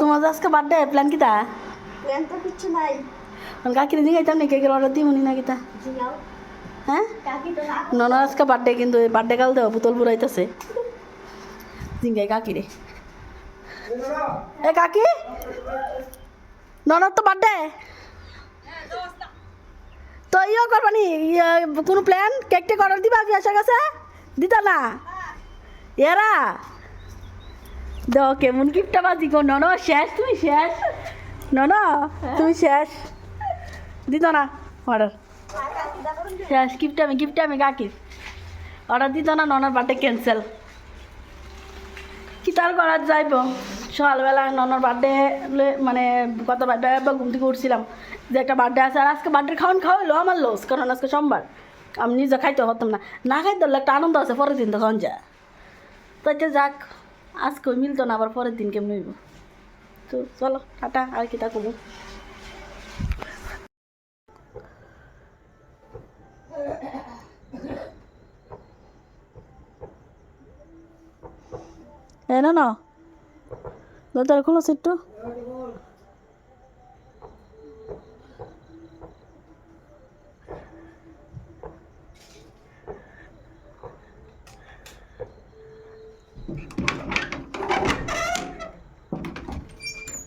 তোমার আজকে birthday plan কিতা? প্ল্যান তো কিছু নাই। কাকিরে জিগাইতাম নি কেকের অর্ডার দিমুনি না কিতা? জিগাও হ্যাঁ কাকি তো না ননর আজকে বার্থডে কিন্তু বার্থডে কাল দেওয়া বোতল পুরাইতেছে জিঙ্গাই কাকিরে। এ কাকি ননর তো বার্থডে তো ইয়ে করবানি কোনো প্ল্যান কেক টেক অর্ডার দিবা বিয়াসের কাছে দিতা না এরা দাও কেমন গিফটটা বাজি কো নন শেষ তুমি শেষ নন তুমি শেষ দিত না অর্ডার শেষ গিফট আমি কাকির অর্ডার দিত না ননার বার্থডে ক্যান্সেল কি তার করার যাইব সকালবেলা ননার বার্থডে মানে কত বার্থডে একবার ঘুম থেকে উঠছিলাম যে একটা বার্থডে আছে আর আজকে বার্থডে খাওয়াইলো আমার লস কারণ আজকে সোমবার আমি নিজে খাইতে পারতাম না না খাইতে হলে একটা আনন্দ আছে পরের দিন তো খাওয়ান যায় তো এটা যাক আজকে মিলতো না আবার পরের দিন কেমন হইব তো চলো টাটা আর কি তা করবো না দরজাটা খোলো একটু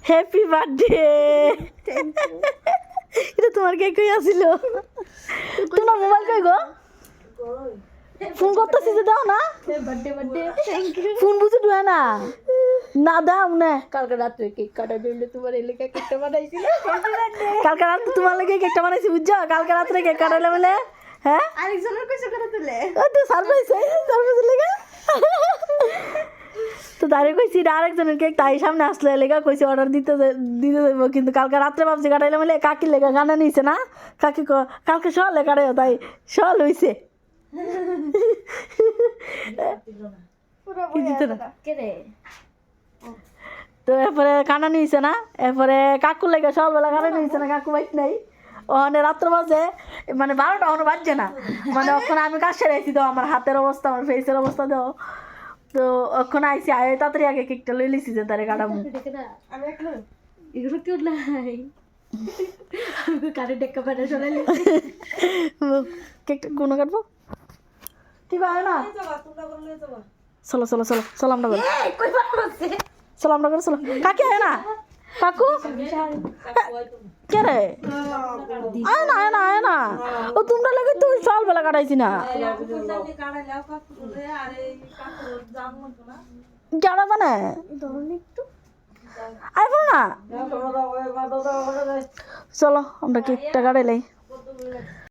হ্যাপি বার্থডে এটা তোমার কে কই আসিল তোমার মোবাইল কই গো ফোন করতেছি যে দাও না ফোন বুঝে দুয়া না না দাও না কালকে রাত্রে কেক কাটা দিলে তোমার এলাকা কেকটা বানাইছিল কালকে রাত্রে তোমার লাগে কেকটা বানাইছি বুঝছো কালকে রাত্রে কেক কাটাইলে বলে হ্যাঁ আরেকজনের কইছে করে তুলে ওই তো সারপ্রাইজ লেগে তো তারে কইছি আরেকজনের কেক তাই সামনে আসলে লেগা কইছি অর্ডার দিতে দেবো কিন্তু কালকে রাত্রে ভাবছি কাটাইলে বলে কাকির লেগা গানা নিয়েছে না কাকি কালকে সকালে কাটাইও তাই সকাল হইছে তো এরপরে কানা নিয়েছে না এরপরে কাকুর লেগে সকালবেলা কানা নিয়েছে না কাকু বাইক নাই ওখানে রাত্র বাজে মানে 12টা ওখানে বাজছে না মানে ওখানে আমি কাজ সেরে আইছি তো আমার হাতের অবস্থা আমার ফেসের অবস্থা দাও তো ওখানে আইসি আয় তাড়াতাড়ি আগে কেকটা লই লিছি যে তারে কাটাবো আমি একলো এগুলো কেউ নাই কারে ডেকা পাটা চলাইলে কেকটা কোনো কাটবো ঠিক আছে না চলো চলো চলো চলো আমরা করি চলো আমরা করে চলো কাকি আয় না কাকু কে রে আয় না ও তোমরা লাগে তুই সকালবেলা কাটাইছি না জানা জানে আয় বলো না চলো আমরা কেকটা কাটাইলাই